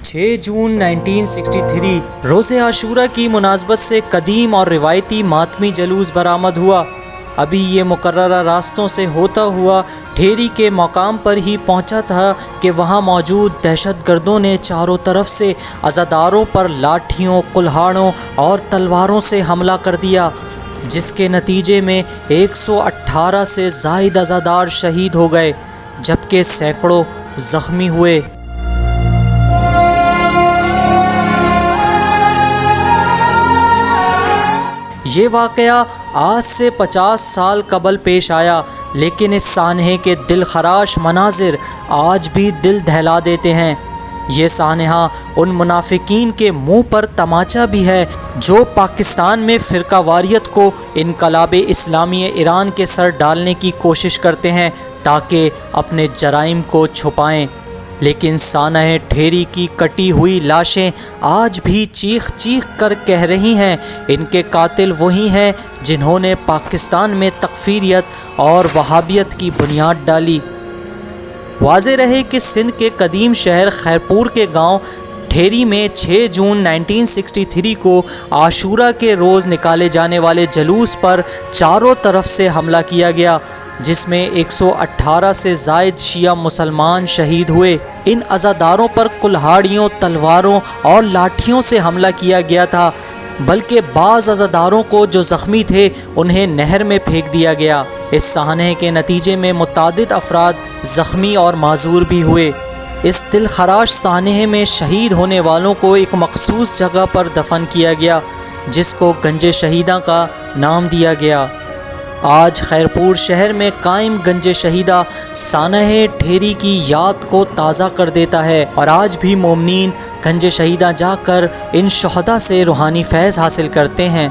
6 जून 1963 रोज़े आशूरा की मुनासबत से कदीम और रिवायती मातमी जलूस बरामद हुआ। अभी ये मुकर्ररा रास्तों से होता हुआ ठेरी के मकाम पर ही पहुंचा था कि वहां मौजूद दहशतगर्दों ने चारों तरफ से अज़ादारों पर लाठियों, कुल्हाड़ों और तलवारों से हमला कर दिया, जिसके नतीजे में 118 से ज़ायद अज़ादार शहीद हो गए, जबकि सैकड़ों ज़ख्मी हुए। ये वाक़या आज से 50 साल कबल पेश आया, लेकिन इस सानहे के दिलखराश मनाजिर आज भी दिल दहला देते हैं। ये सानहा उन मुनाफिकीन के मुंह पर तमाचा भी है जो पाकिस्तान में फ़िरकावारियत को इनकलाबे इस्लामी ईरान के सर डालने की कोशिश करते हैं ताकि अपने जराइम को छुपाएं। लेकिन सानहे ठेरी की कटी हुई लाशें आज भी चीख चीख कर कह रही हैं, इनके कातिल वही हैं जिन्होंने पाकिस्तान में तकफीरियत और वहाबियत की बुनियाद डाली। वाज़े रहे कि सिंध के कदीम शहर खैरपुर के गांव ठेरी में 6 जून 1963 को आशूरा के रोज़ निकाले जाने वाले जलूस पर चारों तरफ से हमला किया गया, जिसमें 118 से ज़ायद शिया मुसलमान शहीद हुए। इन अज़ादारों पर कुल्हाड़ियों, तलवारों और लाठियों से हमला किया गया था, बल्कि बाज़ अज़ादारों को जो ज़ख्मी थे उन्हें नहर में फेंक दिया गया। इस सानहे के नतीजे में मुतादिद अफराद ज़ख्मी और माजूर भी हुए। इस दिलखराश सानहे में शहीद होने वालों को एक मखसूस जगह पर दफन किया गया, जिसको गंजे शहीदा का नाम दिया गया। आज खैरपुर शहर में कायम गंजे शहीदा सानहे ठेरी की याद को ताज़ा कर देता है और आज भी मोमिनीन गंजे शहीदा जाकर इन शहदा से रूहानी फैज़ हासिल करते हैं।